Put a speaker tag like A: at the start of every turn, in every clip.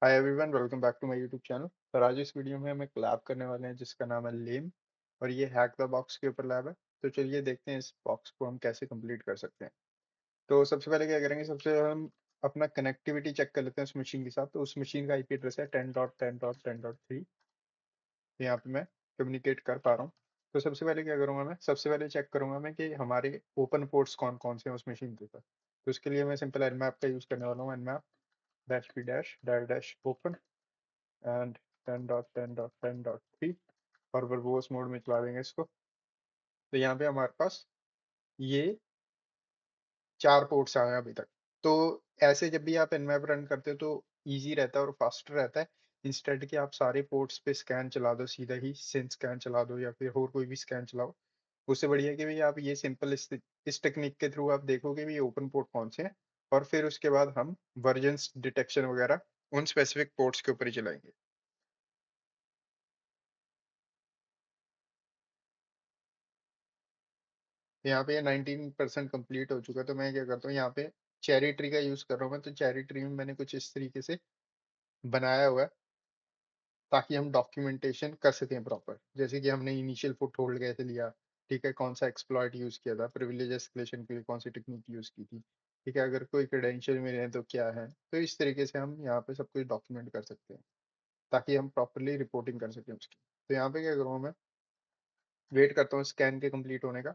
A: Hi everyone, welcome back to my YouTube channel. और आज इस वीडियो में हम एक लैब करने वाले हैं जिसका नाम है लेम। और ये हैक द बॉक्स के ऊपर लैब है। तो चलिए देखते हैं इस बॉक्स को हम कैसे कंप्लीट कर सकते हैं। तो सबसे पहले क्या करेंगे, सबसे पहले हम अपना कनेक्टिविटी चेक कर लेते हैं उस मशीन के साथ। तो उस मशीन का आईपी एड्रेस है 10.10.10.3। यहाँ पे मैं कम्युनिकेट कर पा रहा हूँ। तो सबसे पहले क्या करूँगा, मैं सबसे पहले चेक करूंगा मैं कि हमारे ओपन पोर्ट्स कौन कौन से हैं उस मशीन के ऊपर। तो उसके लिए मैं सिंपल nmap का यूज़ करने वाला हूँ। nmap dash p dash dash dash open and 10.10.10.3 और वर्बोस मोड में चला देंगे इसको। तो यहाँ पे हमारे पास ये 4 पोर्ट्स आए हैं अभी तक। तो ऐसे जब भी आप nmap रन करते हो तो इजी रहता है और फास्टर रहता है। इंस्टेड कि आप सारे पोर्ट्स पे स्कैन चला दो, सीधा ही सिन स्कैन चला दो या फिर और कोई भी स्कैन चलाओ। उससे बढ़िया है कि भाई आप ये सिंपल इस टेक्निक के थ्रू आप देखोगे भी ओपन पोर्ट कौन से हैं। और फिर उसके बाद हम वर्जन्स डिटेक्शन वगैरह उन स्पेसिफिक पोर्ट्स के ऊपर ही चलाएंगे। यहाँ पे 19% कंप्लीट हो चुका है। तो मैं क्या करता हूँ, यहाँ पे चेरी ट्री का यूज कर रहा हूँ मैं। तो चेरी ट्री में मैंने कुछ इस तरीके से बनाया हुआ है ताकि हम डॉक्यूमेंटेशन कर सकें प्रॉपर। जैसे कि हमने इनिशियल फुट होल्ड कैसे लिया, ठीक है, कौन सा एक्सप्लॉइट यूज किया था, प्रिविलेज एस्केलेशन के लिए कौन सी टेक्निक यूज की थी, ठीक है, अगर कोई क्रेडेंशियल मिले हैं तो क्या है। तो इस तरीके से हम यहाँ पे सब कुछ डॉक्यूमेंट कर सकते हैं ताकि हम प्रॉपरली रिपोर्टिंग कर सकें उसकी। तो यहाँ पे क्या करूँगा, मैं वेट करता हूँ स्कैन के कंप्लीट होने का।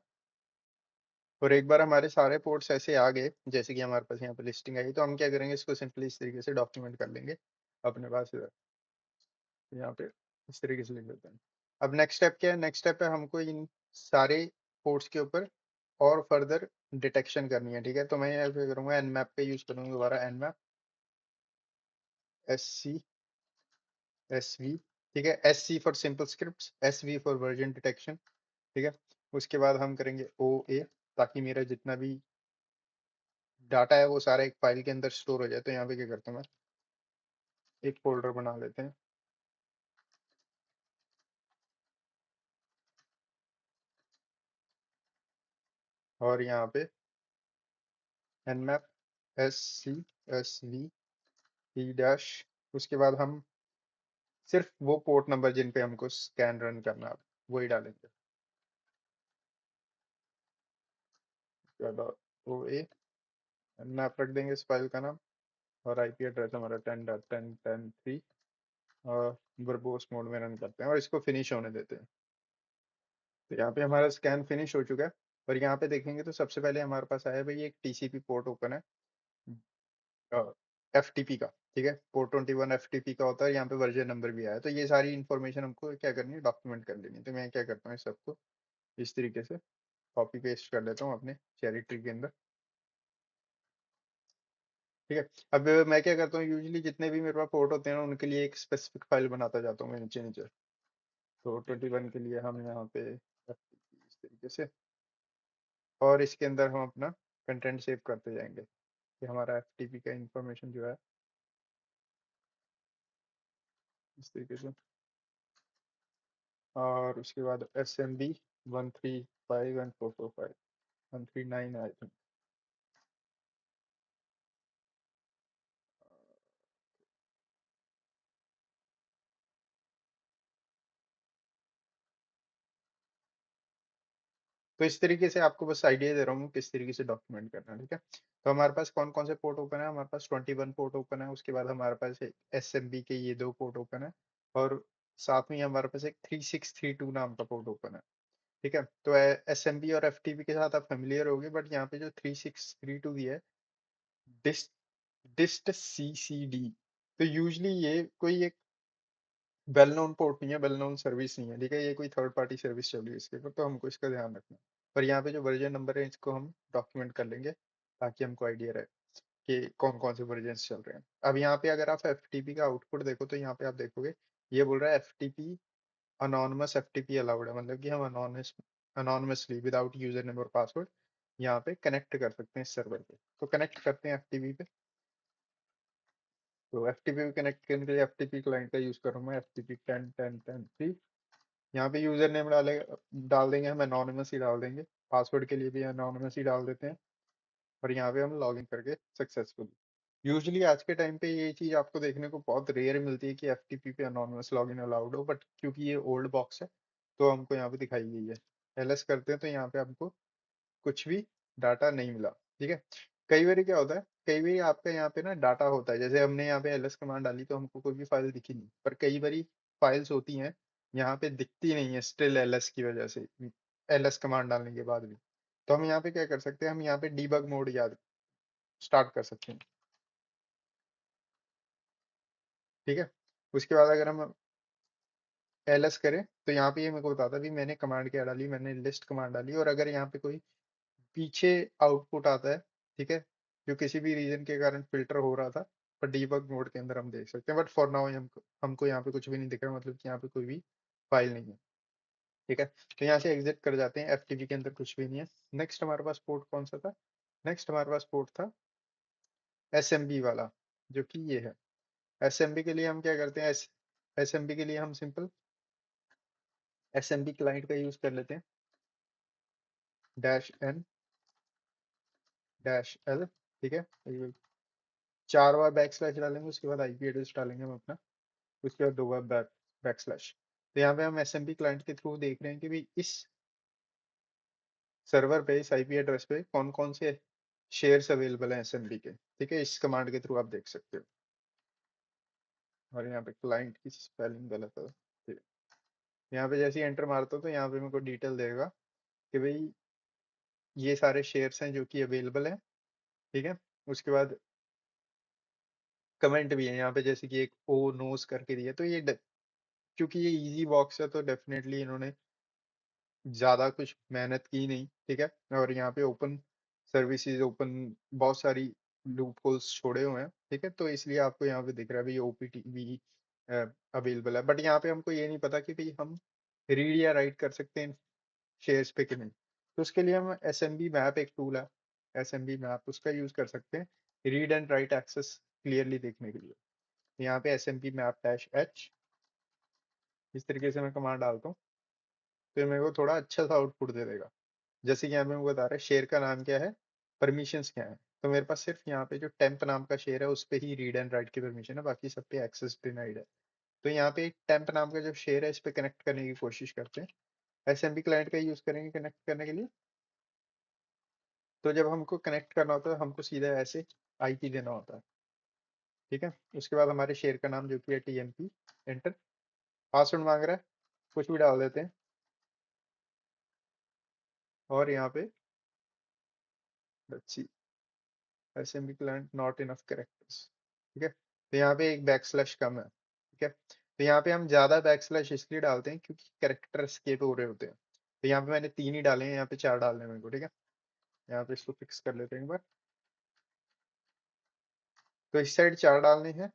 A: और एक बार हमारे सारे पोर्ट्स ऐसे आ गए जैसे कि हमारे पास यहाँ पे लिस्टिंग आई, तो हम क्या करेंगे, इसको सिंपली इस तरीके से डॉक्यूमेंट कर लेंगे अपने पास इधर। यहाँ पे इस तरीके से लिख देते हैं। अब नेक्स्ट स्टेप क्या है, नेक्स्ट स्टेप है हमको इन सारे पोर्ट्स के ऊपर और फर्दर डिटेक्शन करनी है। ठीक है, तो मैं यहाँ पे करूँगा एनमैप का यूज करूँगा दोबारा। एनमैप SC SV, ठीक है, SC for simple script, SV for version detection. ठीक है, उसके बाद हम करेंगे OA ताकि मेरा जितना भी डाटा है वो सारा एक फाइल के अंदर स्टोर हो जाए। तो यहाँ पे क्या करता हूँ, मैं एक फोल्डर बना लेते हैं। और यहाँ पे nmap SCSV P डैश, उसके बाद हम सिर्फ वो पोर्ट नंबर जिन पे हमको स्कैन रन करना है वही डालेंगे। ओ ए nmap रख देंगे इस फाइल का नाम। और आईपी एड्रेस हमारा 10.10.10.3। और वर्बोस मोड में रन करते हैं और इसको फिनिश होने देते हैं। तो यहाँ पे हमारा स्कैन फिनिश हो चुका है। और यहाँ पे देखेंगे तो सबसे पहले हमारे पास आया भाई एक TCP पोर्ट ओपन है FTP का। ठीक है, पोर्ट 21 FTP का होता है। यहाँ पे वर्जन नंबर भी आया। तो ये सारी इन्फॉर्मेशन हमको क्या करनी है, डॉक्यूमेंट कर लेनी है। तो मैं क्या करता हूँ, इस सबको इस तरीके से कॉपी पेस्ट कर लेता हूँ अपने चेरी ट्री के अंदर। ठीक है, अब मैं क्या करता हूँ, यूजली जितने भी मेरे पास पोर्ट होते हैं ना उनके लिए एक स्पेसिफिक फाइल बनाता जाता हूँ मैं नीचे नीचे। तो 21 के लिए हम यहाँ पे FTP इस तरीके से, और इसके अंदर हम अपना कंटेंट सेव करते जाएंगे कि हमारा FTP का इंफॉर्मेशन जो है इस तरीके से। और उसके बाद SMB 135 and 445 139 आई थिंक। तो इस तरीके से आपको बस आइडिया दे रहा हूँ किस तरीके से डॉक्यूमेंट करना है। ठीक है, तो हमारे पास कौन कौन से पोर्ट ओपन है, हमारे पास 21 पोर्ट ओपन है। उसके बाद हमारे पास SMB के ये 2 पोर्ट ओपन है। और साथ में ही हमारे पास एक 3632 नाम का पोर्ट ओपन है। ठीक है, तो SMB और FTP के साथ आप फेमिलियर होगे, बट यहाँ पे जो 3632 दिया है, डिस्ट डिस्ट CCD, तो यूजली ये कोई एक वेल नोन पोर्ट नहीं है, वेल नोन सर्विस नहीं है। ठीक है, ये कोई थर्ड पार्टी सर्विस चल रही है इसके ऊपर, तो हमको इसका ध्यान रखना है। पर यहाँ पे जो वर्जन नंबर है इसको हम डॉक्यूमेंट कर लेंगे ताकि हमको आइडिया रहे कि कौन कौन से वर्जन चल रहे हैं। अब यहाँ पे अगर आप FTP का आउटपुट देखो तो यहाँ पे आप देखोगे ये बोल रहा है FTP अनोनमस FTP अलाउड है। मतलब कि हम अनोनमसली विदाउट यूजर नेम और पासवर्ड यहाँ पे कनेक्ट कर सकते हैं इस सर्वर पे। तो कनेक्ट करते हैं FTP पे। तो FTP पे कनेक्ट करने के लिए FTP क्लाइंट का यूज करूँ मैं, FTP 10.10.10.3। यहाँ पे यूजर नेम डाल देंगे, हम एनोनिमस ही डाल देंगे। पासवर्ड के लिए भी एनोनिमस ही डाल देते हैं। और यहाँ पे हम लॉगिन करके सक्सेसफुल, यूजुअली आज के टाइम पे ये चीज आपको देखने को बहुत रेयर मिलती है कि एफटीपी पे अनोनिमस लॉगिन अलाउड हो, बट क्योंकि ये ओल्ड बॉक्स है तो हमको यहाँ पे दिखाई गई है। एलएस करते हैं तो यहाँ पे हमको कुछ भी डाटा नहीं मिला। ठीक है। कई बार क्या होता है, कई बार आपका यहाँ पे ना डाटा होता है, जैसे हमने यहाँ पे एलएस कमांड डाली तो हमको कोई भी फाइल दिखी नहीं, पर कई बार फाइल्स होती हैं यहाँ पे दिखती नहीं है स्टिल एलएस की वजह से, एलएस कमांड डालने के बाद भी। तो हम यहाँ पे क्या कर सकते हैं, हम यहाँ पे डीबग मोड याद स्टार्ट कर सकते हैं। ठीक है। उसके बाद अगर हम एलएस करें तो यहाँ पे ये मेरे को बताता है भी मैंने कमांड क्या डाली, मैंने लिस्ट कमांड डाली, और अगर यहाँ पे कोई पीछे आउटपुट आता है, ठीक है, जो किसी भी रीजन के कारण फिल्टर हो रहा था, पर डीबग मोड के अंदर हम देख सकते हैं। बट फॉर नाउ हमको हमको यहाँ पे कुछ भी नहीं दिख रहा, मतलब कि यहाँ पे कोई भी फाइल नहीं है। ठीक है। तो यहाँ से एग्जिट कर जाते हैं, एफटीपी के अंदर कुछ भी नहीं है। नेक्स्ट हमारे पास पोर्ट कौन सा था, नेक्स्ट हमारे पास पोर्ट था एसएमबी वाला, जो कि ये है। एसएमबी के लिए हम क्या करते हैं, एसएमबी के लिए हम सिंपल एसएमबी क्लाइंट का यूज कर लेते हैं, -n -l। ठीक है। ये 4 बार बैक स्लैश डालेंगे, उसके बाद आईपी एड्रेस डालेंगे हम अपना, उसके बाद 2 बार बैक स्लैश। तो यहाँ पे हम एसएमपी क्लाइंट के थ्रू देख रहे हैं कि भाई इस सर्वर पे, इस आईपी एड्रेस पे कौन कौन से शेयर्स अवेलेबल हैं एसएमपी के। ठीक है, इस कमांड के थ्रू आप देख सकते हो। और यहाँ पे क्लाइंट की स्पेलिंग गलत है, ठीक है। यहाँ पे जैसे ही एंटर मारता हूँ तो यहाँ पे मेरे को डिटेल देगा कि भाई ये सारे शेयर्स हैं जो कि अवेलेबल हैं। ठीक है। उसके बाद कमेंट भी है यहाँ पे, जैसे कि एक ओ नोस करके दिया, तो ये क्योंकि ये इजी बॉक्स है तो डेफिनेटली इन्होंने ज्यादा कुछ मेहनत की नहीं। ठीक है। और यहाँ पे ओपन सर्विसेज, ओपन बहुत सारी लूप होल्स छोड़े हुए हैं। ठीक है। तो इसलिए आपको यहाँ पे दिख रहा है भाई ओपीटी भी अवेलेबल है, बट यहाँ पे हमको ये नहीं पता कि भाई हम रीड या राइट कर सकते हैं शेयर्स पे कि नहीं। तो उसके लिए हम एस एम बी मैप, एक टूल है एस एम बी मैप, उसका यूज कर सकते हैं read and write access clearly देखने के लिए। यहाँ पे S M B map -h, इस तरीके से मैं कमांड डालता हूँ तो ये मेरे को थोड़ा अच्छा सा आउटपुट दे देगा। जैसे कि यहाँ पे मुझे बता रहा है शेयर का नाम क्या है, परमिशंस क्या है। तो मेरे पास सिर्फ यहाँ पे जो टेम्प नाम का शेयर है उस पे ही रीड एंड राइट की परमिशन है, बाकी सब पे एक्सेस डिनाइड है। तो यहाँ पे टेम्प नाम का जो शेयर है इस पे कनेक्ट करने की कोशिश करते हैं, एसएमबी क्लाइंट का यूज करेंगे कनेक्ट करने के लिए। तो जब हमको कनेक्ट करना होता है हमको सीधा ऐसे आईपी देना होता है। ठीक है। उसके बाद हमारे शेयर का नाम जो कि है टीएमपी, एंटर। पासवर्ड मांग रहा है, कुछ भी डाल देते हैं। और यहाँ पे SMB client not enough characters. ठीक है। तो यहाँ पे एक बैकस्लैश कम है। ठीक है। तो यहाँ पे हम ज्यादा बैकस्लैश इसलिए डालते हैं क्योंकि कैरेक्टर एस्केप हो रहे होते हैं। तो यहाँ पे मैंने 3 ही डाले हैं, यहाँ पे 4 डालने हैं मेरे को। ठीक है। यहाँ पे इसको फिक्स कर लेते हैं एक बार। तो इस साइड 4 डालने हैं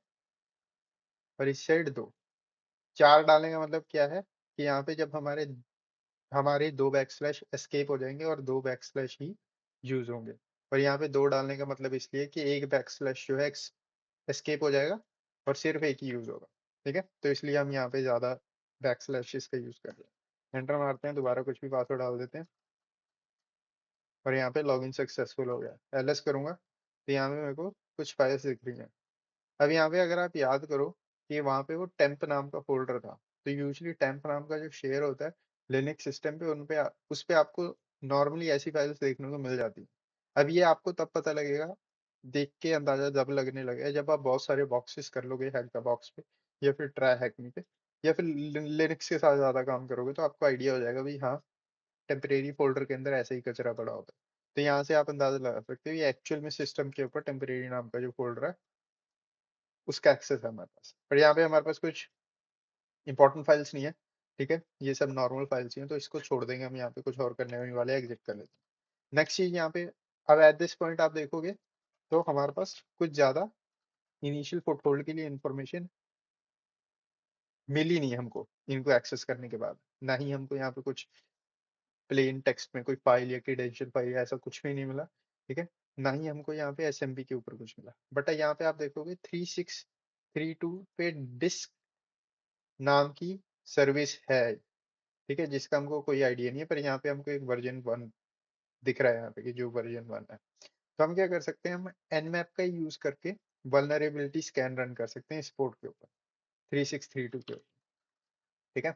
A: और इस साइड 2। 4 डालने का मतलब क्या है कि यहाँ पे जब हमारे हमारे 2 बैकस्लैश एस्केप हो जाएंगे और 2 बैकस्लैश ही यूज होंगे। और यहाँ पे 2 डालने का मतलब इसलिए कि एक बैकस्लैश जो है एस्केप हो जाएगा और सिर्फ एक ही यूज होगा। ठीक है। तो इसलिए हम यहाँ पे ज्यादा बैकस्लैशेस का यूज कर रहे हैं। एंटर मारते हैं, दोबारा कुछ भी पासवर्ड डाल देते हैं और यहाँ पे लॉगिन सक्सेसफुल हो गया। एलएस करूंगा तो यहाँ पे मेरे को कुछ फाइल्स दिख रही हैं। अब यहाँ पे अगर आप याद करो कि वहाँ पे वो टेम्प नाम का फोल्डर था, तो यूजली टेम्प नाम का जो शेयर होता है लिनक्स सिस्टम पे, उन पे उस पे आपको नॉर्मली ऐसी फाइल्स देखने को मिल जाती है। अब ये आपको तब पता लगेगा, देख के अंदाजा जब लगने लगेगा जब आप बहुत सारे बॉक्सेस कर लोगे हैक द बॉक्स पे, या फिर ट्राई हैकनी पे, या फिर लिनक्स के साथ ज्यादा काम करोगे तो आपको आइडिया हो जाएगा भाई हाँ, टेम्परेरी फोल्डर के अंदर ऐसे ही कचरा पड़ा होता है। तो यहाँ से आप अंदाजा लगा सकते हो ये एक्चुअल में सिस्टम के ऊपर टेम्परेरी नाम का जो फोल्डर है उसका एक्सेस है हमारे पास। पर यहाँ पे हमारे पास कुछ इंपॉर्टेंट फाइल्स नहीं है। ठीक है। ये सब नॉर्मल फाइल्स ही हैं तो इसको छोड़ देंगे, हम यहाँ पे कुछ और करने नहीं वाले, एग्जिट कर लेते हैं। नेक्स्ट चीज यहाँ पे, अब एट दिस पॉइंट आप देखोगे तो हमारे पास कुछ ज्यादा इनिशियल फुटहोल्ड के लिए इंफॉर्मेशन मिली नहीं है हमको इनको एक्सेस करने के बाद। ना ही हमको यहाँ पे कुछ प्लेन टेक्स्ट में कोई फाइल या क्रेडेंशियल फाइल ऐसा कुछ भी नहीं मिला। ठीक है। ना ही हमको यहाँ पे एसएमपी के ऊपर कुछ मिला, बट यहाँ पे आप देखोगे 3632 पे डिस्क नाम की सर्विस है। ठीक है, जिसका हमको कोई आइडिया नहीं है, पर यहाँ पे हमको एक वर्जन 1 दिख रहा है यहाँ पे कि जो वर्जन 1 है। तो हम क्या कर सकते हैं, हम nmap का यूज करके वल्नरेबिलिटी स्कैन रन कर सकते हैं इस पोर्ट के ऊपर, 3632 के ऊपर। ठीक है,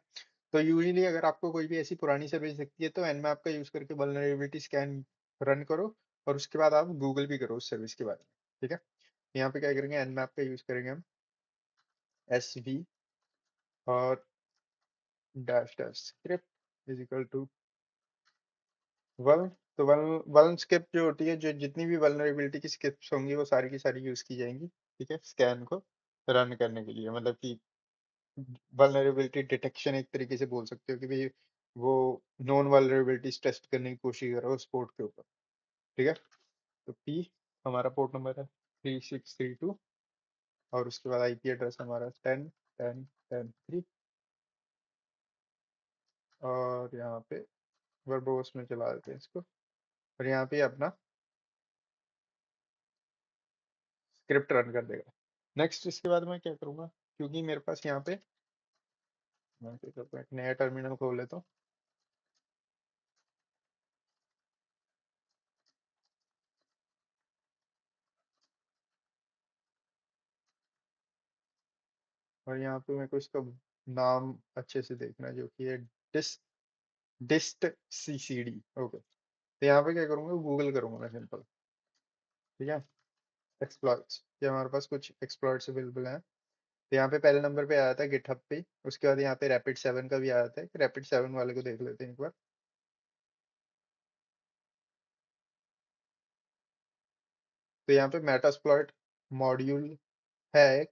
A: तो यूजली अगर आपको कोई भी ऐसी पुरानी सर्विस दिखती है तो nmap का यूज करके वल्नरेबिलिटी स्कैन रन करो, और उसके बाद आप गूगल भी करो उस सर्विस के बारे में। ठीक है, यहाँ पे क्या करेंगे, nmap का यूज करेंगे हम, SV और dash dash script is equal to vuln. तो वल्न स्क्रिप्ट जो होती है, जो जितनी भी वल्नरेबिलिटी की स्क्रिप्ट्स होंगी वो सारी की सारी यूज की जाएंगी। ठीक है, स्कैन को रन करने के लिए, मतलब कि वल्नरेबिलिटी डिटेक्शन एक तरीके से बोल सकते हो कि भाई वो नॉन वल्नरेबिलिटीज टेस्ट करने की कोशिश कर रहा है उस पोर्ट के ऊपर। ठीक है, तो P हमारा पोर्ट नंबर है 3632, और उसके बाद IP एड्रेस हमारा 10.10.10.3, और यहाँ पे वर्बोस में चला देते हैं इसको, और यहाँ पे अपना स्क्रिप्ट रन कर देगा। नेक्स्ट इसके बाद मैं क्या करूँगा, क्योंकि मेरे पास यहाँ पे, मैं क्या करता हूँ, एक नया टर्मिनल खोल लेता हूँ, और यहाँ पे मेरे को इसका नाम अच्छे से देखना है, जो कि है डिस डिस्ट CCD। ओके, तो यहाँ पे क्या करूँगा, गूगल करूँगा मैं सिंपल। ठीक है, एक्सप्लॉइट्स, ये हमारे पास कुछ एक्सप्लॉइट्स अवेलेबल हैं। तो यहाँ पे पहले नंबर पे आया था गिटहब पे, उसके बाद यहाँ पे रैपिड 7 का भी आया था, रैपिड 7 वाले को देख लेते हैं एक बार। तो यहाँ पे मेटास्प्लॉइट मॉड्यूल है एक,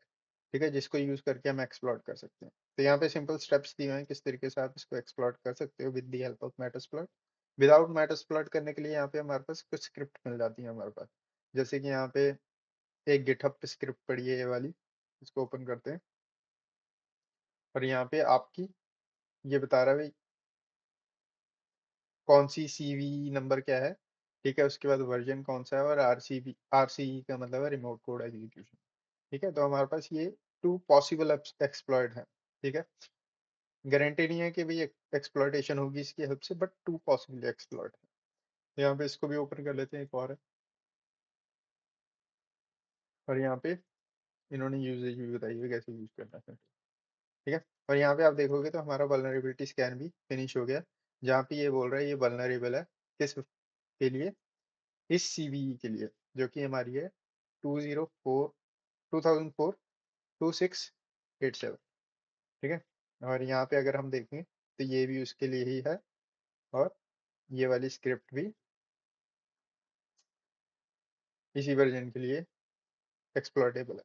A: ठीक है, जिसको यूज करके हम एक्सप्लॉइट कर सकते हैं। तो यहाँ पे सिंपल स्टेप्स दिए हुए हैं किस तरीके से आप इसको एक्सप्लॉइट कर सकते हो with the help of Metasploit. Without Metasploit करने के लिए यहाँ पे हमारे पास कुछ स्क्रिप्ट मिल जाती है हमारे पास, जैसे कि यहाँ पे एक गिटहब पे स्क्रिप्ट पड़ी है ये वाली, इसको ओपन करते हैं, और यहाँ पे आपकी ये बता रहा है भाई कौन सी CV नंबर क्या है। ठीक है, उसके बाद वर्जन कौन सा है, और RCE का मतलब है रिमोट कोड एग्जीक्यूशन। ठीक है, तो हमारे पास ये 2 पॉसिबल एक्सप्लॉइट है। ठीक है, गारंटी नहीं है कि भाई एक्सप्लॉइटेशन होगी इसकी हेल्प से, बट 2 पॉसिबल एक्सप्लॉइट है। यहाँ पे इसको भी ओपन कर लेते हैं, एक और है, और यहाँ पे इन्होंने यूजेज भी बताई है कैसे यूज करना है। ठीक है, और यहाँ पे आप देखोगे तो हमारा वल्नरेबिलिटी स्कैन भी फिनिश हो गया, जहाँ पे ये बोल रहा है ये वल्नरेबल है किस के लिए, इस CVE के लिए, जो कि हमारी है 2004 2687। ठीक है, और यहाँ पे अगर हम देखें तो ये भी उसके लिए ही है, और ये वाली स्क्रिप्ट भी इसी वर्जन के लिए एक्सप्लॉइटेबल है।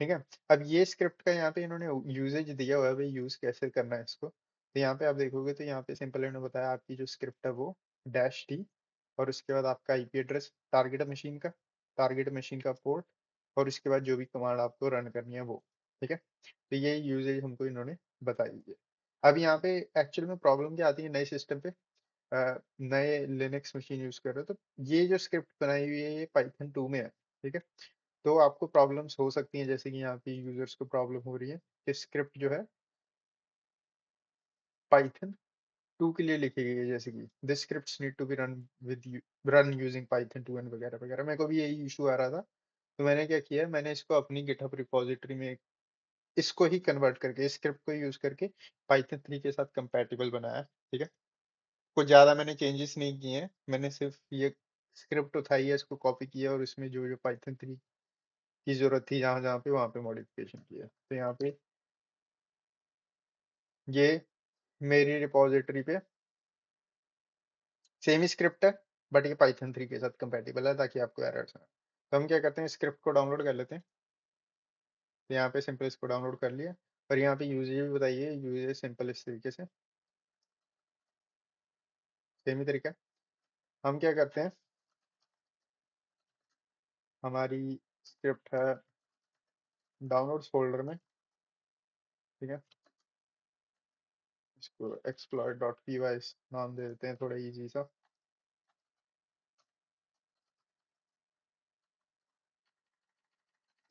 A: ठीक है, अब ये स्क्रिप्ट का यहाँ पे इन्होंने यूजेज दिया हुआ है, भाई यूज कैसे करना है इसको। तो यहाँ पे आप देखोगे तो यहाँ पे सिंपल इन्होंने बताया आपकी जो स्क्रिप्ट है वो -D, और उसके बाद आपका IP एड्रेस टारगेट मशीन का पोर्ट, और उसके बाद जो भी कमांड आपको रन करनी है वो। ठीक है, तो ये यूजेज हमको इन्होंने बताई है। अब यहाँ पे एक्चुअल में प्रॉब्लम क्या आती है नए सिस्टम पे, नए लिनक्स मशीन यूज कर रहे हो तो ये जो स्क्रिप्ट बनाई हुई है ये पाइथन 2 में है। ठीक है, तो आपको प्रॉब्लम्स हो सकती हैं, जैसे कि यहाँ पे यूजर्स को प्रॉब्लम हो रही है कि स्क्रिप्ट जो है पाइथन 2 के लिए लिखी गई है, जैसे कि this scripts need to be run using Python 2 and वगैरह वगैरह। मेरे को भी यही इशू आ रहा था, तो मैंने क्या किया, मैंने इसको अपनी गिटहब रिपोजिटरी में इसको ही कन्वर्ट करके, इस स्क्रिप्ट को यूज करके पाइथन 3 के साथ कंपैटिबल बनाया। ठीक है, कुछ ज्यादा मैंने चेंजेस नहीं किए हैं, मैंने सिर्फ ये स्क्रिप्ट उठाई है, इसको कॉपी किया, और इसमें जो जो पाइथन 3 की जरूरत थी जहाँ जहाँ पे वहाँ पे मॉडिफिकेशन किया। तो यहाँ पे ये मेरी रिपोजिटरी पे सेम ही स्क्रिप्ट है, बट ये पाइथन 3 के साथ कंपेटिबल है, ताकि आपको एरर्स ना। तो हम क्या करते हैं, स्क्रिप्ट को डाउनलोड कर लेते हैं। तो यहाँ पे सिंपल इसको डाउनलोड कर लिया, और यहाँ पे यूजेज भी बताइए, यूजेज सिंपल इस तरीके से, सेम ही तरीका है। हम क्या करते हैं, हमारी स्क्रिप्ट है डाउनलोड्स फोल्डर में। ठीक है, इसको exploit.py नाम दे देते हैं, थोड़ा इजी सा।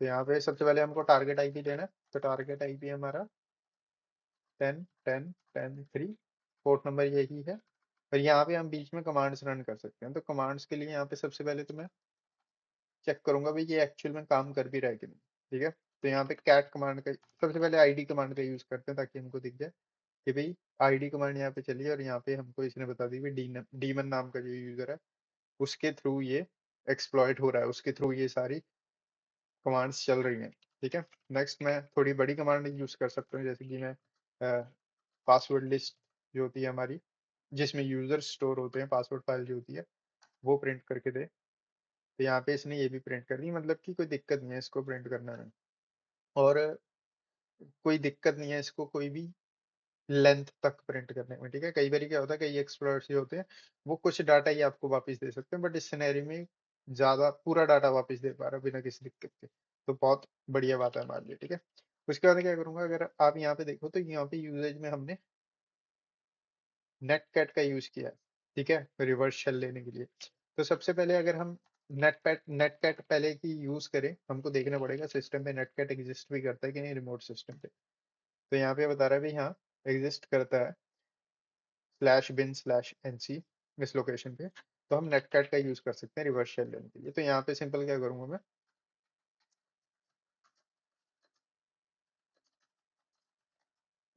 A: तो यहाँ पे सबसे पहले हमको टारगेट IP लेना है, तो टारगेट IP हमारा 10.10.10.3, पोर्ट नंबर यही है। और यहाँ पे हम बीच में कमांड्स रन कर सकते हैं, तो कमांड्स के लिए यहाँ पे सबसे पहले तो मैं चेक करूंगा भाई ये एक्चुअल में काम कर भी रहा है कि नहीं। ठीक है, तो यहाँ पे कैट कमांड का सबसे पहले आईडी कमांड का यूज करते हैं ताकि हमको दिख जाए कि भाई आईडी कमांड यहाँ पे चलिए, और यहाँ पे हमको इसने बता दी भाई डीमन नाम का जो यूजर है उसके थ्रू ये एक्सप्लॉइट हो रहा है, उसके थ्रू ये सारी कमांड्स चल रही हैं। ठीक है, नेक्स्ट मैं थोड़ी बड़ी कमांड यूज कर सकता हूँ, जैसे कि मैं पासवर्ड लिस्ट जो होती है हमारी, जिसमें यूजर स्टोर होते हैं, पासवर्ड फाइल जो होती है वो प्रिंट करके दे। तो यहाँ पे इसने ये भी प्रिंट कर दी, मतलब कि कोई दिक्कत नहीं है इसको प्रिंट करने में, और कोई दिक्कत नहीं है इसको कोई भी लेंथ तक प्रिंट करने में। ठीक है, कई बार क्या होता है, कई एक्सप्लोरर्स जो होते हैं वो कुछ डाटा ही आपको वापस दे सकते हैं, बट इस सिनेरियो में ज्यादा पूरा डाटा वापस दे पा रहा है बिना किसी दिक्कत के, तो बहुत बढ़िया बात है हमारे लिए। ठीक है, उसके बाद क्या करूंगा, अगर आप यहाँ पे देखो तो यहाँ पे यूजेज में हमने नेट कैट का यूज किया है। ठीक है, रिवर्स शेल लेने के लिए। तो सबसे पहले अगर हम नेट कैट पहले की यूज करें, हमको देखना पड़ेगा सिस्टम पे नेट कैट एग्जिस्ट भी करता है कि नहीं रिमोट सिस्टम पे। तो यहाँ पे बता रहा है भाई हाँ एग्जिस्ट करता है, /bin/nc इस लोकेशन पे। तो हम नेटकैट का यूज कर सकते हैं रिवर्स शेल लेने के लिए। तो यहाँ पे सिंपल क्या करूंगा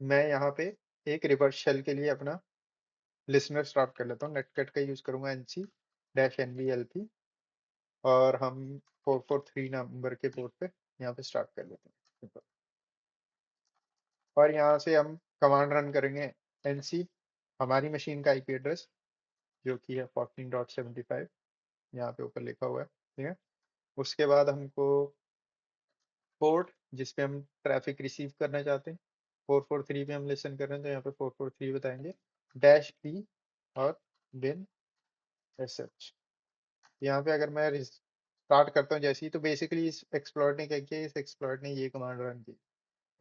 A: मैं यहाँ पे एक रिवर्स शेल के लिए अपना लिसनर स्टार्ट कर लेता हूँ, नेटकैट का यूज करूंगा NC-NVLP, और हम 443 नंबर के पोर्ट पे यहाँ पे स्टार्ट कर लेते हैं Simple। और यहाँ से हम कमांड रन करेंगे NC, हमारी मशीन का IP एड्रेस जो कि है 14.75, यहाँ पे ऊपर लिखा हुआ है। ठीक है, उसके बाद हमको पोर्ट जिस पे हम ट्रैफिक रिसीव करना चाहते हैं, 443 पे हम लिसन कर रहे हैं तो यहाँ पे 443 बताएंगे, -b और bin sh। यहाँ पे अगर मैं स्टार्ट करता हूँ जैसे ही, तो बेसिकली इस एक्सप्लॉइट ने क्या किया, इस एक्सप्लॉइट ने ये कमांड रन की।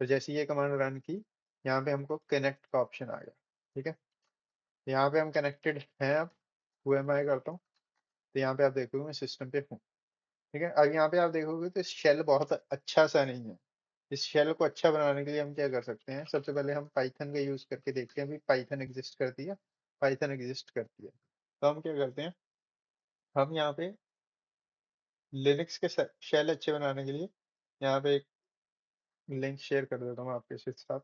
A: तो जैसे ही ये कमांड रन की, यहाँ पे हमको कनेक्ट का ऑप्शन आ गया। ठीक है, यहाँ पे हम कनेक्टेड हैं अब, हु एम आई करता हूँ, तो यहाँ पे आप देखोगे मैं सिस्टम पे हूँ। ठीक है, अब यहाँ पे आप देखोगे तो शेल बहुत अच्छा सा नहीं है। इस शेल को अच्छा बनाने के लिए हम क्या कर सकते हैं, सबसे पहले हम पाइथन का यूज करके देखते हैं, भी पाइथन एग्जिस्ट करती है, पाइथन एग्जिस्ट करती है। तो हम क्या करते हैं, हम यहाँ पे लिनक्स के शेल अच्छे बनाने के लिए यहाँ पे एक लिंक शेयर कर देता हूँ आपके साथ।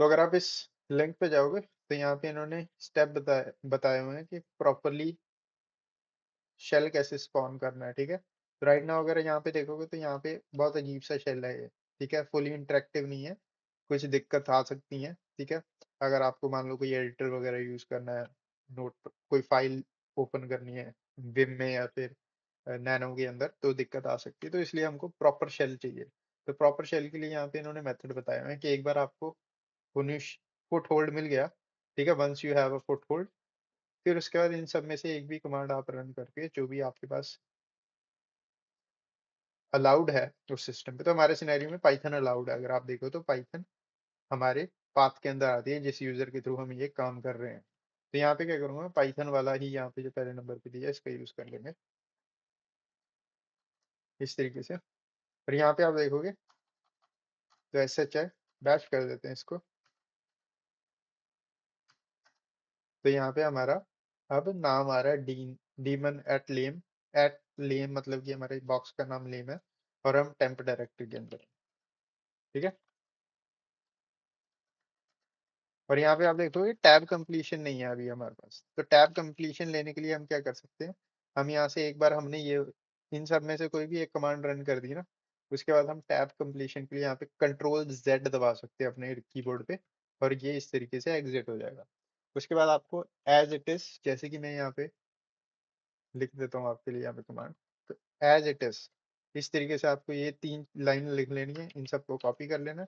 A: तो अगर आप इस लिंक पे जाओगे तो यहाँ पे इन्होंने स्टेप बताए हुए हैं कि प्रॉपरली शेल कैसे स्पॉन करना है। ठीक है, तो राइट नाउ अगर यहाँ पे देखोगे तो यहाँ पे बहुत अजीब सा शेल है ये। ठीक है, फुली इंटरेक्टिव नहीं है, कुछ दिक्कत आ सकती है। ठीक है, अगर आपको मान लो कोई एडिटर वगैरह यूज करना है, नोट कोई फाइल ओपन करनी है विम में या फिर नैनो के अंदर, तो दिक्कत आ सकती है। तो इसलिए हमको प्रॉपर शेल चाहिए। तो प्रॉपर शेल के लिए यहाँ पे इन्होंने मेथड बताया है कि एक बार आपको फुट होल्ड मिल गया, ठीक है, once you have a foothold, फिर उसके बाद इन सब में से एक भी कमांड आप रन करके जो भी आपके पास अलाउड है उस सिस्टम पे। तो हमारे सिनेरियो में पाइथन अलाउड है, अगर आप देखो तो पाइथन हमारे पाथ के अंदर आती है जिस यूजर के थ्रू हम ये काम कर रहे हैं। तो यहाँ पे क्या करूंगा, पाइथन वाला ही यहाँ पे जो पहले नंबर पे दिया है इसका यूज कर लेंगे इस तरीके से। और यहाँ पे आप देखोगे तो SHI बैश कर देते हैं इसको। तो यहाँ पे हमारा अब नाम आ रहा है डीमन एट लेम, मतलब कि हमारे बॉक्स का नाम लेम है, और हम टेम्प डायरेक्टरी के अंदर हैं। ठीक है, और यहाँ पे आप देखोगे टैब कंप्लीशन नहीं है अभी हमारे पास। तो टैब कंप्लीशन लेने के लिए हम क्या कर सकते हैं, हम यहाँ से एक बार हमने ये इन सब में से कोई भी एक कमांड रन कर दी ना, उसके बाद हम टैब कंप्लीशन के लिए यहाँ पे Ctrl+Z दबा सकते हैं अपने कीबोर्ड पे, और ये इस तरीके से एग्जिट हो जाएगा। उसके बाद आपको एज इट इज, जैसे कि मैं यहाँ पे लिख देता हूँ आपके लिए यहाँ पे कमांड, तो एज इट इज इस तरीके से आपको ये 3 लाइन लिख लेनी है, इन सबको कॉपी कर लेना।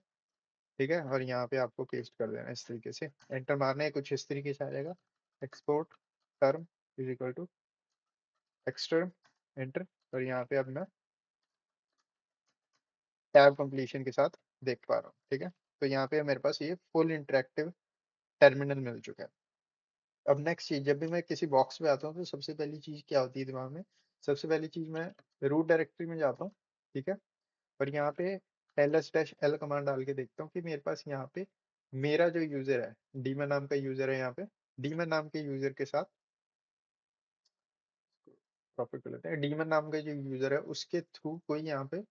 A: ठीक है, और यहाँ पे आपको पेस्ट कर देना इस तरीके से, एंटर मारना है, कुछ इस तरीके से आ जाएगा, export term is equal to xterm, enter. और यहाँ पे अब मैं टैब कंप्लीशन के साथ देख पा रहा हूँ। ठीक है, तो यहाँ पे मेरे पास ये फुल इंटरेक्टिव टर्मिनल मिल चुका है। अब नेक्स्ट चीज, जब भी मैं किसी बॉक्स पे आता हूँ तो सबसे पहली चीज क्या होती है दिमाग में, सबसे पहली चीज मैं रूट डायरेक्टरी में जाता हूँ। ठीक है, और यहाँ पे ls-l कमांड डाल के देखता हूँ कि मेरे पास यहाँ पे मेरा जो यूजर है, डीमन नाम का यूजर है यहाँ पे, डीमन नाम के यूजर के साथ प्रॉफिट कर लेते हैं। डीमन नाम का जो यूजर है उसके थ्रू कोई यहाँ पे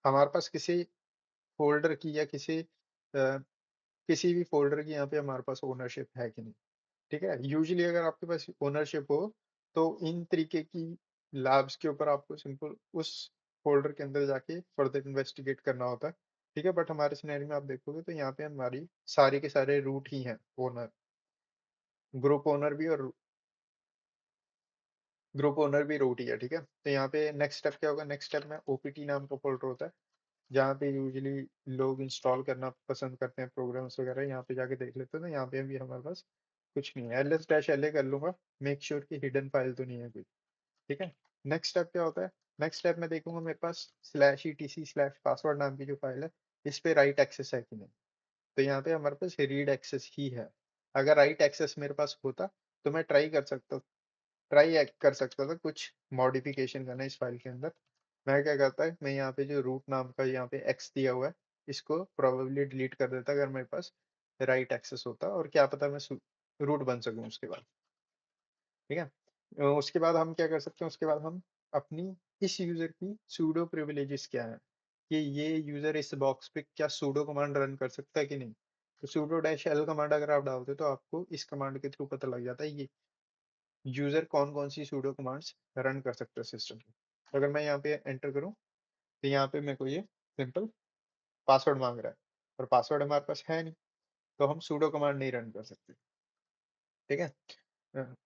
A: हमारे पास किसी फोल्डर की या किसी भी फोल्डर की यहाँ पे हमारे पास ओनरशिप है कि नहीं। ठीक है, यूजुअली अगर आपके पास ओनरशिप हो तो इन तरीके की लैब्स के ऊपर आपको सिंपल उस फोल्डर के अंदर जाके फर्दर इन्वेस्टिगेट करना होता है। ठीक है, बट हमारे सिनेरियो में आप देखोगे तो यहाँ पे हमारी सारे के सारे रूट ही हैं ओनर, ग्रुप ओनर भी, और ग्रुप ओनर भी रूट ही है। ठीक है, तो यहाँ पे नेक्स्ट स्टेप क्या होगा, नेक्स्ट स्टेप में ओपीटी नाम का फोल्डर होता है जहाँ पे यूजुअली लोग इंस्टॉल करना पसंद करते हैं प्रोग्राम्स वगैरह, यहाँ पे जाके देख लेते हैं। तो यहाँ पे भी हमारे पास कुछ नहीं है, ls डैश la कर लूंगा, मेक श्योर की हिडन फाइल तो नहीं है कोई। ठीक है, नेक्स्ट स्टेप क्या होता है, नेक्स्ट स्टेप में देखूंगा मेरे पास स्लैश etc स्लैश पासवर्ड नाम की जो फाइल है इस पे राइट एक्सेस है कि नहीं। तो यहाँ पे हमारे पास रीड एक्सेस ही है। अगर राइट एक्सेस मेरे पास होता तो मैं ट्राई कर सकता था कुछ मॉडिफिकेशन करना इस फाइल के अंदर। मैं क्या करता है, मैं यहाँ पे जो रूट नाम का यहाँ पे एक्स दिया हुआ है इसको प्रोबेबली डिलीट कर देता अगर मेरे पास राइट एक्सेस होता, और क्या पता मैं रूट बन सकूं उसके बाद। ठीक है, उसके बाद हम क्या कर सकते हैं, उसके बाद हम अपनी इस यूजर की सूडो प्रिविलेजेस क्या है, कि ये यूजर इस बॉक्स पे क्या सूडो कमांड रन कर सकता है कि नहीं। तो सूडो डैश एल कमांड अगर आप डालते हो तो आपको इस कमांड के थ्रू पता लग जाता है ये यूजर कौन कौन सी सूडो कमांड्स रन कर सकता है सिस्टम पे। तो अगर मैं यहाँ पे एंटर करूँ तो यहाँ पे मेरे को ये सिंपल पासवर्ड मांग रहा है, और पासवर्ड हमारे पास है नहीं, तो हम सूडो कमांड नहीं रन कर सकते। ठीक है,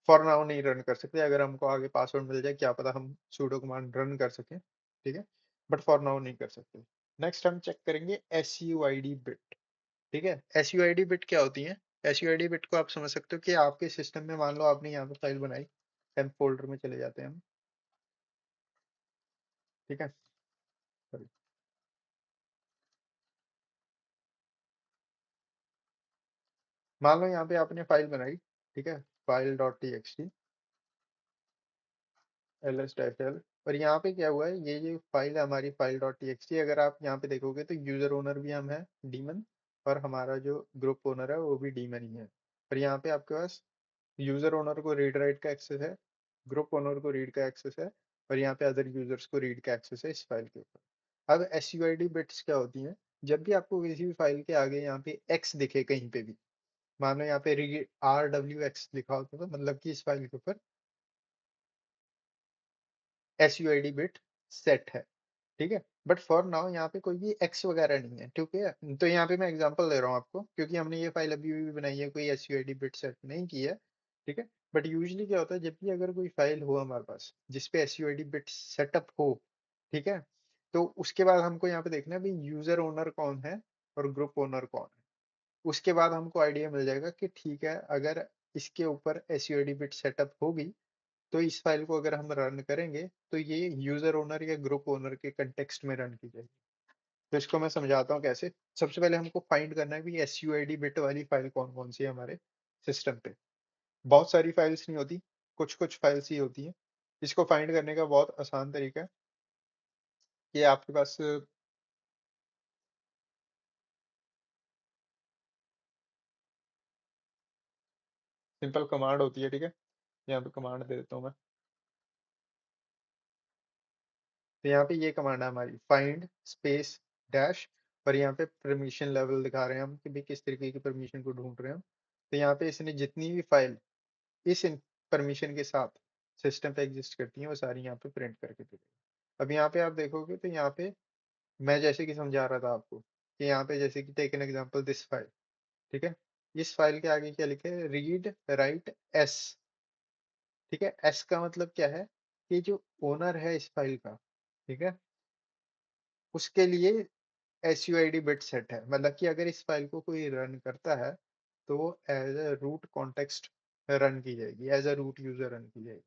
A: फॉर नाउ नहीं रन कर सकते, अगर हमको आगे पासवर्ड मिल जाए क्या पता हम सूडो कमांड रन कर सकें। ठीक है, बट फॉर नाउ नहीं कर सकते। नेक्स्ट हम चेक करेंगे S U I D bit. ठीक है, S U I D bit क्या होती है। S U I D bit को आप समझ सकते हो कि आपके सिस्टम में मान लो आपने यहाँ पे फाइल बनाई, टेम्प फोल्डर में चले जाते हैं हम। ठीक है, sorry। मान लो यहाँ पे आपने फाइल बनाई, ठीक है, file dot T x T L S dash L, और यहाँ पे क्या हुआ है, ये जो फाइल है हमारी file dot T x T, अगर आप यहाँ पे देखोगे तो यूजर ओनर भी हम है डीमन, और हमारा जो ग्रुप ओनर है वो भी डीमन ही है। और यहाँ पे आपके पास यूजर ओनर को रीड राइट का एक्सेस है, ग्रुप ओनर को रीड का एक्सेस है, और यहाँ पे अदर यूजर्स को रीड का एक्सेस है इस फाइल के ऊपर। अब S U I D bits क्या होती हैं, जब भी आपको किसी भी फाइल के आगे यहाँ पे एक्स दिखे कहीं पे भी, मानो यहाँ पे RWX लिखा होता तो मतलब कि इस फाइल के ऊपर SUID बिट सेट है। ठीक है, बट फॉर नाउ यहाँ पे कोई भी एक्स वगैरह नहीं है। ठीक है, तो यहाँ पे मैं एग्जांपल दे रहा हूँ आपको क्योंकि हमने ये फाइल अभी भी बनाई है, कोई SUID बिट सेट नहीं की है। ठीक है, बट यूजली क्या होता है जब भी अगर कोई फाइल हो हमारे पास जिसपे SUID बिट सेटअप हो, ठीक है, तो उसके बाद हमको यहाँ पे देखना है भाई यूजर ओनर कौन है और ग्रुप ओनर कौन है। उसके बाद हमको आइडिया मिल जाएगा कि ठीक है, अगर इसके ऊपर SUID बिट सेटअप होगी तो इस फाइल को अगर हम रन करेंगे तो ये यूजर ओनर या ग्रुप ओनर के कंटेक्स्ट में रन की जाएगी। तो इसको मैं समझाता हूँ कैसे। सबसे पहले हमको फाइंड करना है कि SUID बिट वाली फाइल कौन कौन सी है हमारे सिस्टम पे। बहुत सारी फाइल्स नहीं होती, कुछ कुछ फाइल्स ही होती हैं। इसको फाइंड करने का बहुत आसान तरीका है कि आपके पास सिंपल कमांड होती है। ठीक है, यहाँ पे कमांड दे देता हूँ मैं। तो यहाँ पे ये कमांड है हमारी फाइंड स्पेस डैश, और यहाँ पे परमिशन लेवल दिखा रहे हैं हम कि भाई किस तरीके की परमिशन को ढूंढ रहे हैं हम। तो यहाँ पे इसने जितनी भी फाइल इस परमिशन के साथ सिस्टम पे एग्जिस्ट करती हैं वो सारी यहाँ पे प्रिंट करके दे देगा। अब यहाँ पे आप देखोगे तो यहाँ पे मैं जैसे कि समझा रहा था आपको कि यहाँ पे जैसे कि take an example this file. ठीक है, इस फाइल के आगे क्या लिखे है, रीड राइट एस। ठीक है, एस का मतलब क्या है कि जो ओनर है इस फाइल का, ठीक है, उसके लिए SUID बिट सेट है, मतलब कि अगर इस फाइल को कोई रन करता है तो वो as a root context run की जाएगी, as a root user run की जाएगी।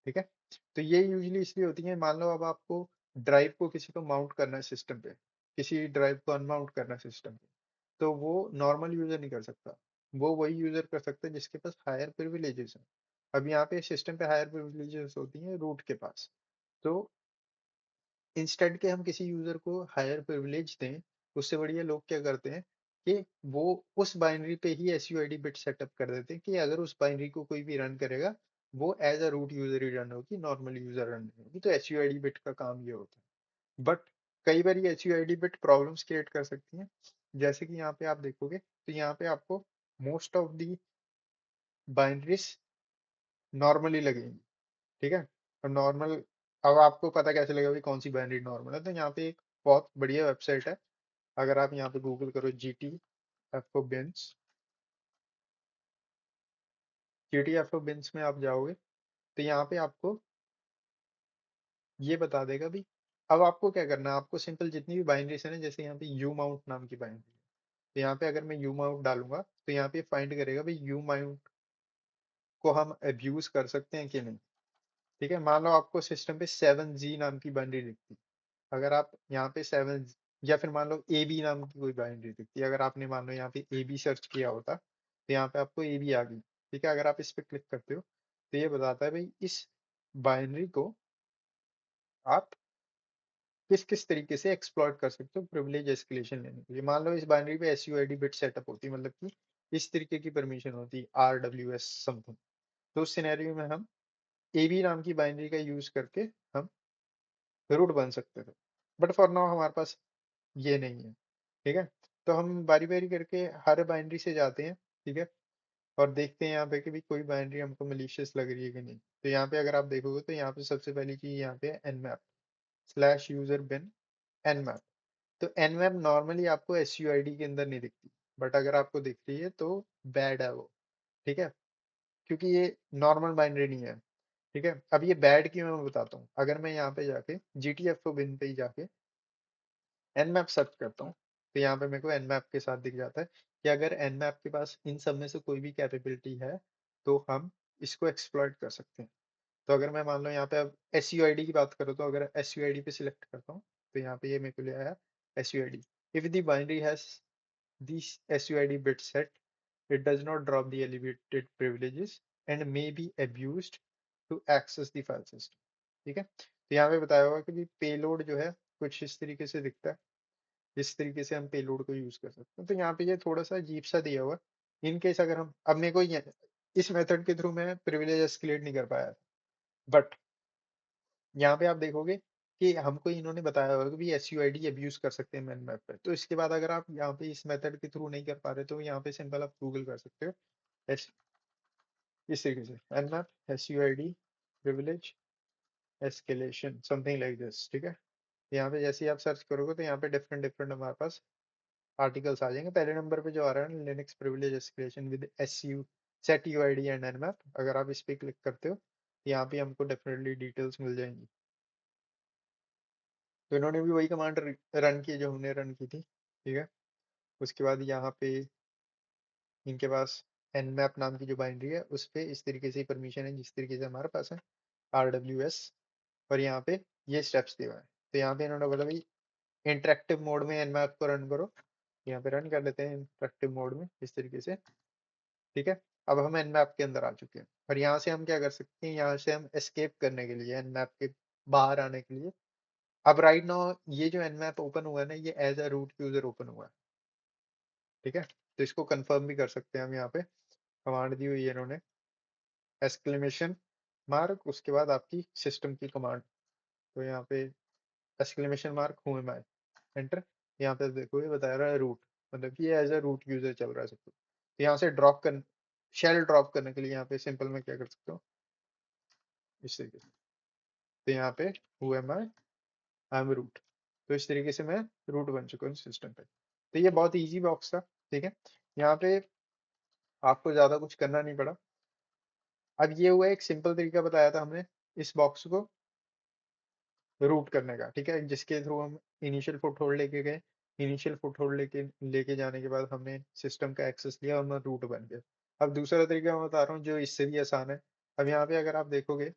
A: ठीक है, तो ये यूजली इसलिए होती है, मान लो अब आपको ड्राइव को किसी को माउंट करना है सिस्टम पे, किसी ड्राइव को अनमाउंट करना है सिस्टम पे, तो वो नॉर्मल यूजर नहीं कर सकता, वो वही यूजर कर सकता है जिसके पास हायर प्रिविलेजेस है। अब यहाँ पे सिस्टम पे हायर प्रिविलेजेस होती हैं रूट के पास। तो इंस्टेंट के हम किसी यूजर को हायर प्रिविलेज दें, उससे बढ़िया लोग क्या करते हैं कि वो उस बाइनरी पे ही SUID बिट सेटअप कर देते हैं कि अगर उस बाइनरी को कोई भी रन करेगा वो एज अ रूट यूजर ही रन होगी, नॉर्मल यूजर रन नहीं होगी। तो S U I D bit का काम ये होता है। बट कई बार ये H U I D bit problems create कर सकती हैं। जैसे कि यहाँ पे आप देखोगे तो यहाँ पे आपको most of the binaries normally लगेंगी, ठीक है। और नॉर्मल, अब आपको पता कैसे लगेगा भाई कौन सी बाइनरी नॉर्मल है? तो यहाँ पे एक बहुत बढ़िया वेबसाइट है। अगर आप यहाँ पे गूगल करो GTFO बिन्स, GTFO बिन्स में आप जाओगे तो यहाँ पे आपको ये बता देगा भी। अब आपको क्या करना है, आपको सिंपल जितनी भी बाइनरीज है ना, जैसे यहाँ पे यू माउंट नाम की बाइनरी है, तो यहाँ पे अगर मैं यू माउंट डालूंगा तो यहाँ पे फाइंड करेगा भाई यू माउंट को हम अब्यूज कर सकते हैं कि नहीं। ठीक है, मान लो आपको सिस्टम पे 7G नाम की बाइनरी दिखती, अगर आप यहाँ पे 7, या फिर मान लो AB नाम की कोई बाइनरी दिखती है, अगर आपने मान लो यहाँ पे AB सर्च किया होता तो यहाँ पे आपको AB आ गई। ठीक है, अगर आप इस पे क्लिक करते हो तो ये बताता है भाई इस बाइनरी को आप किस किस तरीके से एक्सप्लॉइट कर सकते हो प्रिविलेज एस्केलेशन लेने के लिए। मान लो इस बाइनरी पे SUID बिट सेटअप होती है, मतलब कि इस तरीके की परमिशन होती है RWS समथिंग, तो उस सिनेरियो में हम AB नाम की बाइनरी का यूज करके हम रूट बन सकते थे। बट फॉर नाउ हमारे पास ये नहीं है। ठीक है, तो हम बारी बारी करके हर बाइनरी से जाते हैं, ठीक है, और देखते हैं यहाँ पे कि भी कोई बाइनरी हमको मलिशियस लग रही है कि नहीं। तो यहाँ पे अगर आप देखोगे तो यहाँ पे सबसे पहली चीज यहाँ पे nmap स्लैश यूजर बिन nmap। तो nmap नॉर्मली आपको SUID के अंदर नहीं दिखती, बट अगर आपको दिख रही है तो बैड है वो। ठीक है, क्योंकि ये नॉर्मल बाइनरी नहीं है। ठीक है, अब ये बैड क्यों है मैं बताता हूँ। अगर मैं यहाँ पे जाके GTFO बिन पे ही जाके nmap सर्च करता हूँ तो यहाँ पे मेरे को nmap के साथ दिख जाता है कि अगर nmap के पास इन सब में से कोई भी कैपेबिलिटी है तो हम इसको एक्सप्लॉइट कर सकते हैं। तो अगर मैं मान लो यहाँ पे अब SUID की बात करूँ तो अगर SUID पे सिलेक्ट करता हूँ तो यहाँ पे ये मेरे को ले आया SUID। If the binary has this SUID bit set, it does not drop the elevated privileges and may be abused to access the file system। ठीक है, तो यहाँ पे बताया हुआ कि पेलोड जो है कुछ इस तरीके से दिखता है, इस तरीके से हम पेलोड को यूज कर सकते हैं। तो यहाँ पे ये थोड़ा सा अजीब सा दिया हुआ है। इन केस अगर हम, अब मेरे को इस मेथड के थ्रू मैं प्रिविलेज एस्केलेट नहीं कर पाया, बट यहाँ पे आप देखोगे कि हमको इन्होंने बताया होगा कि SUID अब्यूज कर सकते हैं मैन मैप पे। तो इसके बाद अगर आप यहाँ पे इस मेथड के थ्रू नहीं कर पा रहे तो यहाँ पे सिंपल आप गूगल कर सकते हो एस, इस तरीके से man map SUID privilege escalation something like this. ठीक है, यहाँ पे जैसे ही आप सर्च करोगे तो यहाँ पे डिफरेंट डिफरेंट हमारे पास आर्टिकल्स आ जाएंगे। पहले नंबर पे जो आ रहा है Linux privilege escalation with SU set UID and nmap, अगर आप इस पे क्लिक करते हो यहाँ पे हमको डेफिनेटली डिटेल्स मिल जाएंगी। तो इन्होंने भी वही कमांड रन की जो हमने रन की थी। ठीक है, उसके बाद यहाँ पे इनके पास nmap नाम की जो बाइनरी है उस पे इस तरीके से परमिशन है जिस तरीके से हमारे पास है RWS। और यहाँ पे ये स्टेप्स दिए हुए हैं। तो यहाँ पे इन्होंने बोला भाई इंटरेक्टिव मोड में nmap को रन करो। यहाँ पे रन कर लेते हैं इंटरेक्टिव मोड में इस तरीके से। ठीक है, अब हम nmap के अंदर आ चुके हैं और यहाँ से हम क्या कर सकते हैं, यहाँ से हम एस्केप करने के लिए nmap के बाहर आने के लिए, अब राइट नाउ ये जो nmap ओपन हुआ है ना ये as a root user open हुआ है। ठीक है, तो इसको कंफर्म भी कर सकते हैं हम। यहाँ पे कमांड दी हुई है इन्होंने एक्सक्लेमेशन मार्क, उसके बाद आपकी सिस्टम की कमांड। तो यहाँ पे exclamation mark who am I, enter. यहाँ पे देखो ये बता रहा है रूट, मतलब कि ये एज अ रूट यूजर चल रहा है सब कुछ। तो यहाँ से ड्रॉप कर, शेल ड्रॉप करने के लिए यहाँ पे सिंपल में क्या कर सकते हो इस तरीके से। तो यहाँ पे who am I am root. तो इस तरीके से मैं रूट बन चुका हूँ सिस्टम पे। तो ये बहुत इजी बॉक्स था। ठीक है, यहाँ पे आपको ज्यादा कुछ करना नहीं पड़ा। अब ये हुआ एक सिंपल तरीका बताया था हमने इस बॉक्स को रूट करने का। ठीक है, जिसके थ्रू हम इनिशियल फुटहोल्ड लेके गए, इनिशियल फुटहोल्ड लेके लेके जाने के बाद हमने सिस्टम का एक्सेस लिया और मैं रूट बन गया। अब दूसरा तरीका मैं बता रहा हूँ जो इससे भी आसान है। अब यहाँ पे अगर आप देखोगे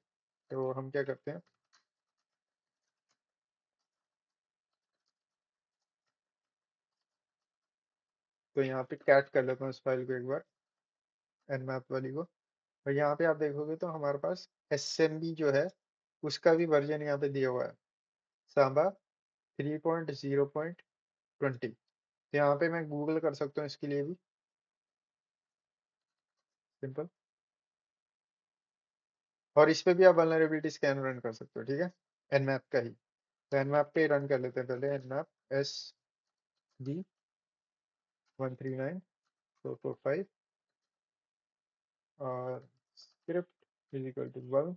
A: तो हम क्या करते हैं, तो यहाँ पे कैट कर लेता हूँ इस फाइल को एक बार, nmap वाली को। और यहाँ पे आप देखोगे तो हमारे पास SMB जो है उसका भी वर्जन यहाँ पे दिया हुआ है, सांबा 3.0.20। तो यहाँ पे मैं गूगल कर सकता हूँ इसके लिए भी सिंपल। और इस पे भी आप वल्नरेबिलिटी स्कैन रन कर सकते हो, ठीक है, एनमैप का ही। तो एनमैप पे रन कर लेते हैं पहले, एनमैप SG139445 और स्क्रिप्ट इज इक्वल टू 12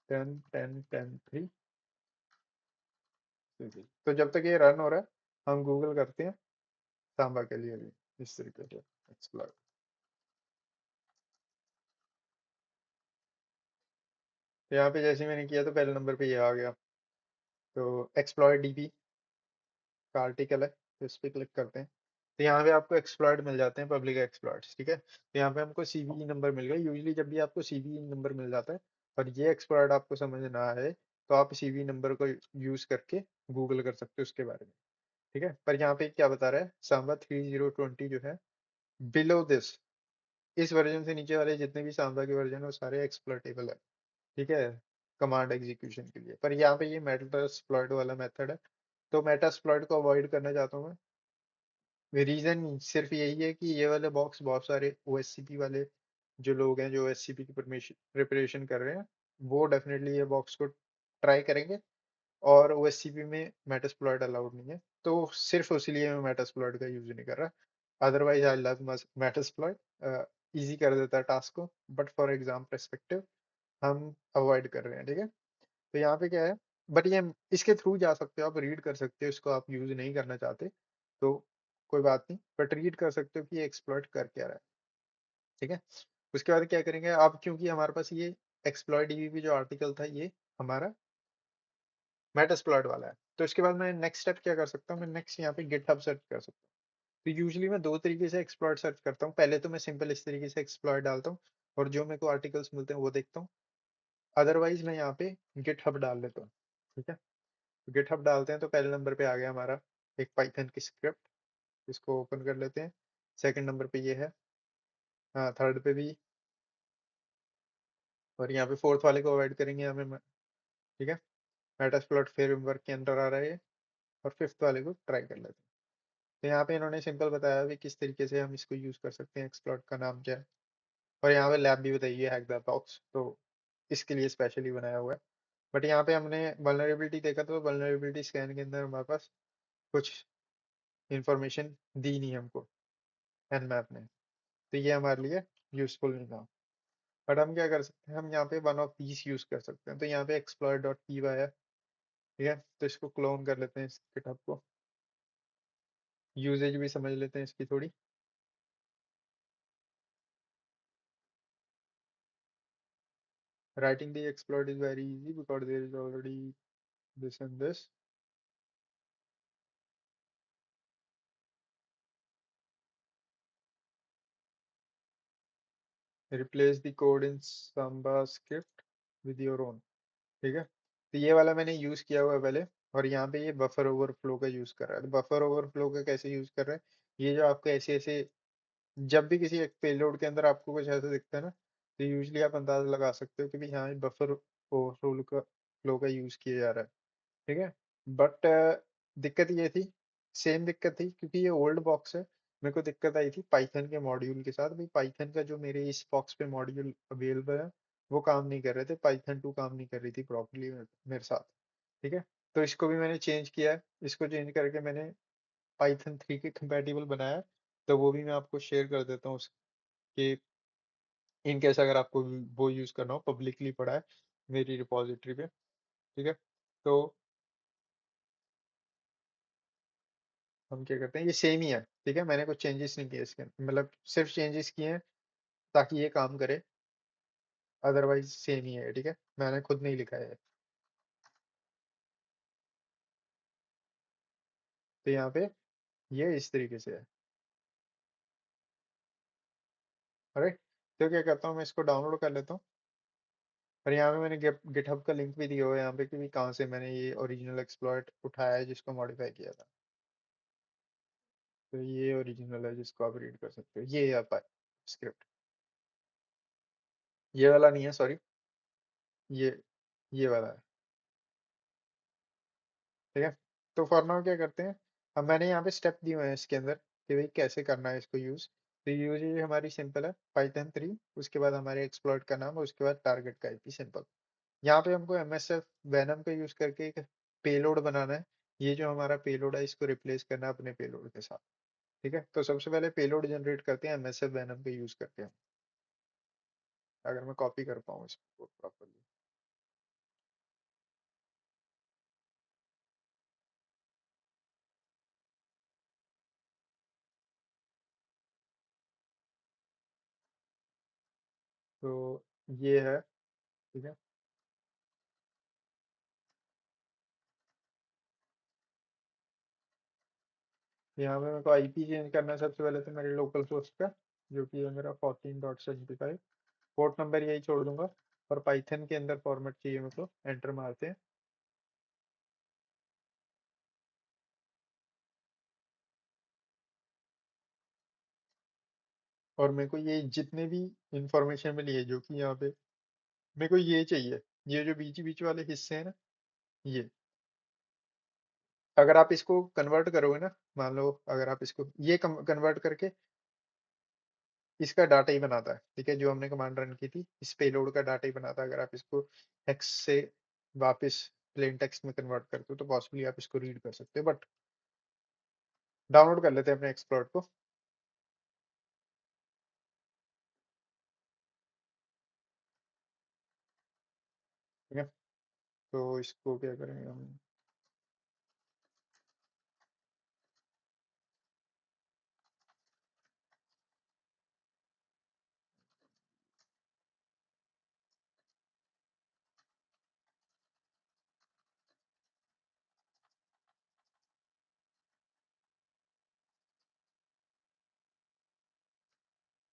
A: 10 10 10 3। तो जब तक ये रन हो रहा है हम गूगल करते हैं सांबा के लिए भी इस तरीके से एक्सप्लोर। तो यहाँ पे जैसे मैंने किया तो पहले नंबर पे ये आ गया। तो एक्सप्लॉर डीबी का आर्टिकल है, तो इस पर क्लिक करते हैं। तो यहाँ पे आपको एक्सप्लॉर्ड मिल जाते हैं, पब्लिक एक्सप्लॉर्ट्स, ठीक है। तो यहाँ पे हमको सीवीई नंबर मिल गया। यूजली जब भी आपको सीवीई नंबर मिल जाता है और ये एक्सप्लॉर्ड आपको समझ ना आए तो आप सीवीई नंबर को यूज करके गूगल कर सकते हो उसके बारे में, ठीक है। पर यहाँ पे क्या बता रहा है, सांबा 3020 जो है, बिलो दिस, इस वर्जन से नीचे वाले जितने भी सांबा के वर्जन है वो सारे एक्सप्लॉइटेबल है, ठीक है, कमांड एग्जीक्यूशन के लिए। पर यहाँ पे ये मेटास्प्लॉइट वाला मेथड है, तो मेटास्प्लॉइट को अवॉइड करना चाहता हूँ मैं। रीजन सिर्फ यही है कि ये वाले बॉक्स बहुत सारे ओएससीपी वाले जो लोग हैं, जो ओएससीपी की प्रिपरेशन कर रहे हैं, वो डेफिनेटली ये बॉक्स को ट्राई करेंगे। और ओएससीपी में मेटास्प्लॉइट अलाउड नहीं है, तो सिर्फ इसलिए मैं मेटास्प्लॉइट का यूज नहीं कर रहा। Otherwise I love Metasploit, easy कर देता है टास्क को, बट फॉर एग्जाम परस्पेक्टिव हम अवॉइड कर रहे हैं, ठीक है। तो यहाँ पे क्या है, बट ये इसके थ्रू जा सकते हो, आप रीड कर सकते हो, इसको आप यूज नहीं करना चाहते तो कोई बात नहीं, बट रीड कर सकते हो कि ये एक्सप्लॉइट कर क्या रहा है, ठीक है। उसके बाद क्या करेंगे अब, क्योंकि हमारे पास ये एक्सप्लॉइट डीबीपी जो आर्टिकल था ये हमारा मेटास्प्लॉइट वाला है, तो इसके बाद मैं नेक्स्ट स्टेप क्या कर सकता हूँ, मैं नेक्स्ट यहाँ पे गिटहब सर्च कर सकता हूँ। तो यूजली मैं दो तरीके से एक्सप्लॉइट सर्च करता हूँ। पहले तो मैं सिंपल इस तरीके से एक्सप्लॉइट डालता हूँ और जो मेरे को आर्टिकल्स मिलते हैं वो देखता हूँ। अदरवाइज मैं यहाँ पे गिटहब डाल लेता हूँ, ठीक है। गिटहब डालते हैं तो पहले नंबर पे आ गया हमारा एक पाइथन की स्क्रिप्ट, इसको ओपन कर लेते हैं। सेकंड नंबर पे ये है, हाँ थर्ड पे भी, और यहाँ पे फोर्थ वाले को अवॉइड करेंगे यहाँ पे, ठीक है। मेटास्प्लॉइट फ्रेमवर्क के अंदर आ रहा है ये। और फिफ्थ वाले को ट्राई कर लेते हैं। तो यहाँ पे इन्होंने सिंपल बताया भी किस तरीके से हम इसको यूज कर सकते हैं, एक्सप्लॉइट का नाम क्या है, और यहाँ पे लैब भी बताइए है, हैक द बॉक्स, तो इसके लिए स्पेशली बनाया हुआ है। बट यहाँ पे हमने वल्नरेबिलिटी देखा तो वल्नरेबिलिटी स्कैन के अंदर हमारे पास कुछ इंफॉर्मेशन दी नहीं हमको एनमैप ने, तो ये हमारे लिए यूजफुल नहीं था। बट हम क्या कर सकते हैं, हम यहाँ पे वन ऑफ दीज यूज कर सकते हैं। तो यहाँ पे एक्सप्लॉर डॉट पी वाई है, ठीक है। तो इसको क्लोन कर लेते हैं इस गिटहब को, यूजेज भी समझ लेते हैं इसकी थोड़ी। Writing the exploit is very easy because there is already this and this. Replace the code in Samba script with your own, ठीक है। तो ये वाला मैंने यूज किया हुआ है पहले, और यहाँ पे ये बफर ओवरफ्लो का यूज कर रहा है। तो बफर ओवरफ्लो का कैसे यूज कर रहा है, ये जो आपको ऐसे ऐसे जब भी किसी एक पेलोड के अंदर आपको कुछ ऐसा दिखता है ना, तो यूजली आप अंदाजा लगा सकते हो कि भाई हाँ बफर ओवरफ्लो का फ्लो का यूज किया जा रहा है, ठीक है। बट दिक्कत ये थी, सेम दिक्कत थी, क्योंकि ये ओल्ड बॉक्स है। मेरे को दिक्कत आई थी पाइथन के मॉड्यूल के साथ, भाई पाइथन का जो मेरे इस बॉक्स पे मॉड्यूल अवेलेबल है वो काम नहीं कर रहे थे, पाइथन 2 काम नहीं कर रही थी प्रॉपरली मेरे साथ, ठीक है। तो इसको भी मैंने चेंज किया है, इसको चेंज करके मैंने पाइथन 3 के कंपेटिबल बनाया है। तो वो भी मैं आपको शेयर कर देता हूँ उसके, इन केस अगर आपको वो यूज करना हो, पब्लिकली पड़ा है मेरी रिपोजिटरी पे, ठीक है। तो हम क्या करते हैं, ये सेम ही है, ठीक है, मैंने कुछ चेंजेस नहीं किए इसके मतलब सिर्फ चेंजेस किए हैं ताकि ये काम करे, अदरवाइज सेम ही है, ठीक है, मैंने खुद नहीं लिखा है। तो यहाँ पे ये इस तरीके से है, अरे। तो क्या करता हूँ, मैं इसको डाउनलोड कर लेता हूँ। और यहाँ पे मैंने गिटहब का लिंक भी दिया हुआ है यहाँ पे कि भी कहाँ से मैंने ये ओरिजिनल एक्सप्लॉइट उठाया है जिसको मॉडिफाई किया था। तो ये ओरिजिनल है जिसको आप रीड कर सकते हो, ये है स्क्रिप्ट, ये वाला नहीं है, सॉरी, ये ये वाला है, ठीक है। तो फॉर नाउ क्या करते हैं, अब मैंने यहाँ पे स्टेप दिए हुए हैं इसके अंदर कि भाई कैसे करना है इसको यूज। तो यूजली हमारी सिंपल है पाइथन 3, उसके बाद हमारे एक्सप्लॉइट का नाम, उसके बाद टारगेट का आईपी, सिंपल। यहाँ पे हमको एमएसएफ वैनम का यूज करके एक पेलोड बनाना है। ये जो हमारा पेलोड है इसको रिप्लेस करना है अपने पेलोड के साथ। ठीक है, तो सबसे पहले पेलोड जनरेट करते हैं एमएसएफ वैनम का यूज करके हम। अगर मैं कॉपी कर पाऊँ इसको प्रॉपरली। तो ये है। ठीक है, यहाँ पे मेरे को आईपी चेंज करना है सबसे पहले तो मेरे लोकल सोर्स का, जो कि है मेरा 14.75। पोर्ट नंबर यही छोड़ दूंगा। और पाइथन के अंदर फॉर्मेट चाहिए मेरे को, एंटर मारते हैं। और मेरे को ये जितने भी इंफॉर्मेशन मिली है जो कि यहाँ पे मेरे को ये चाहिए, ये जो बीच बीच वाले हिस्से हैं ना, ये अगर आप इसको कन्वर्ट करोगे ना, मान लो अगर आप इसको ये कन्वर्ट करके इसका डाटा ही बनाता है। ठीक है, जो हमने कमांड रन की थी इस पेलोड का डाटा ही बनाता है। अगर आप इसको हेक्स से वापस प्लेन टेक्स्ट में कन्वर्ट करते हो तो पॉसिबली आप इसको रीड कर सकते हो, बट डाउनलोड कर लेते हैं अपने एक्सप्लॉट को। ठीक है, तो इसको क्या करेंगे हम।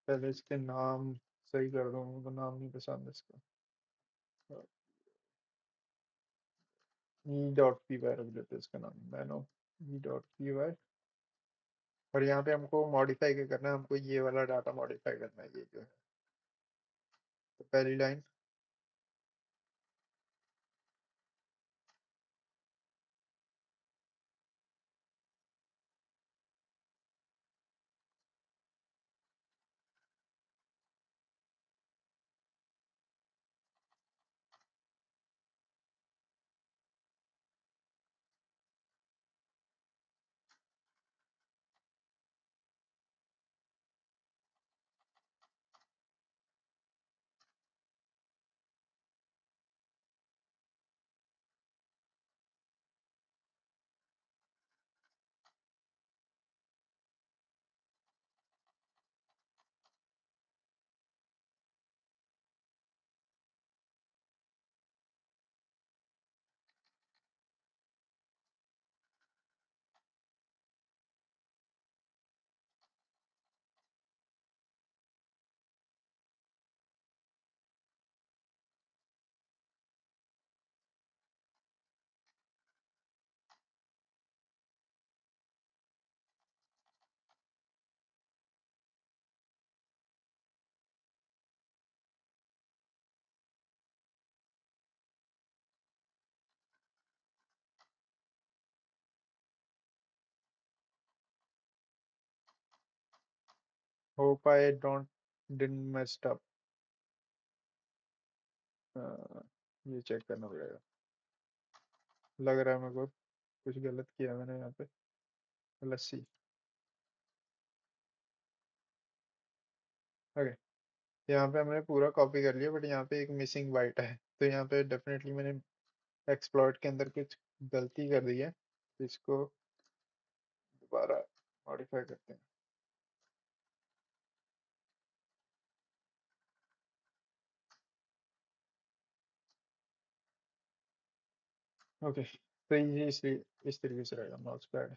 A: पहले इसके नाम सही कर दूँ, उनको नाम नहीं पसंद इसका। ई डॉट पी वाई रख देते हैं इसका नाम, मैनो ई डॉट पी वाई। और यहाँ पे हमको मॉडिफाई क्या करना है, हमको ये वाला डाटा मॉडिफाई करना है, ये जो है। तो पहली line, hope I don't didn't messed up. ये चेक करना पड़ेगा, लग रहा है मेरे को कुछ गलत किया मैंने यहाँ पे। लस्सी। ओके, यहाँ पे हमने पूरा कॉपी कर लिया, बट यहाँ पे एक मिसिंग बाइट है, तो यहाँ पे डेफिनेटली मैंने एक्सप्लॉइट के अंदर कुछ गलती कर दी है, तो इसको दोबारा मॉडिफाई करते हैं। ओके, तो ये इस तरीके से रहेगा माउस पैड।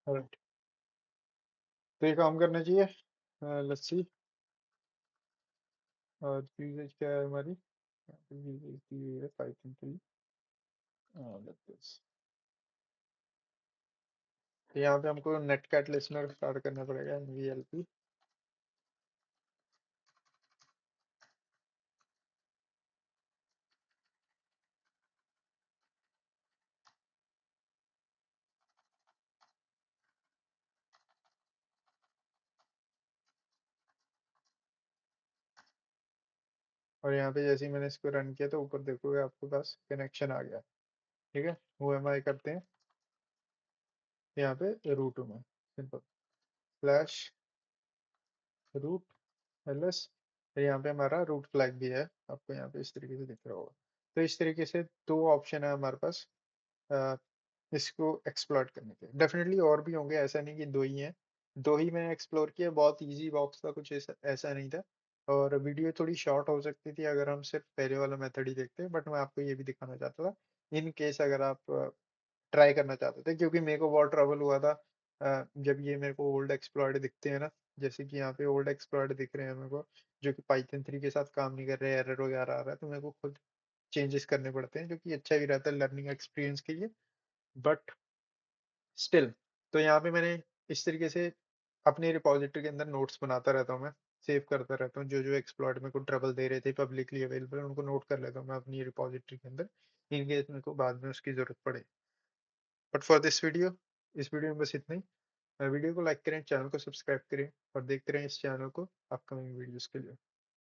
A: राइट। तो ये काम करना चाहिए। Let's see. और यूजेज क्या है हमारी, यूजेज दी है पाइथन 3। तो यहाँ पे हमको नेट कैट लिसनर स्टार्ट करना पड़ेगा, NVLP। और यहाँ पे जैसे ही मैंने इसको रन किया तो ऊपर देखोगे आपके पास कनेक्शन आ गया। ठीक है, वो एम आई करते हैं यहाँ पे रूट में, सिंपल स्लैश रूट एलएस। यहाँ पे हमारा रूट फ्लैग भी है, आपको यहाँ पे इस तरीके से दिख रहा होगा। तो इस तरीके से दो ऑप्शन है हमारे पास अ, इसको एक्सप्लोर करने के। डेफिनेटली और भी होंगे, ऐसा नहीं कि दो ही हैं। दो ही मैंने एक्सप्लोर किया, बहुत इजी बॉक्स था, कुछ ऐसा ऐसा नहीं था। और वीडियो थोड़ी शॉर्ट हो सकती थी अगर हम सिर्फ पहले वाला मेथड ही देखते, बट मैं आपको ये भी दिखाना चाहता था इन केस अगर आप ट्राई करना चाहते थे, क्योंकि मेरे को बहुत ट्रबल हुआ था जब ये मेरे को ओल्ड एक्सप्लॉयट दिखते हैं ना, जैसे कि यहाँ पे ओल्ड एक्सप्लॉयट दिख रहे हैं मेरे को, जो कि पाइथन 3 के साथ काम नहीं कर रहे, एरर वगैरह आ रहा है, तो मेरे को खुद चेंजेस करने पड़ते हैं, जो कि अच्छा भी रहता है लर्निंग एक्सपीरियंस के लिए। बट स्टिल, तो यहाँ पे मैंने इस तरीके से अपनी रिपॉजिटरी के अंदर नोट्स बनाता रहता हूँ, मैं सेव करता रहता हूँ, जो जो एक्सप्लॉयट मेरे को ट्रबल दे रहे थे पब्लिकली अवेलेबल, उनको नोट कर लेता हूँ मैं अपनी रिपॉजिटरी के अंदर, इन केस मेरे को बाद में उसकी जरूरत पड़े। बट फॉर दिस वीडियो, इस वीडियो में बस इतना ही। वीडियो को लाइक करें, चैनल को सब्सक्राइब करें और देखते रहें इस चैनल को अपकमिंग वीडियोस के लिए।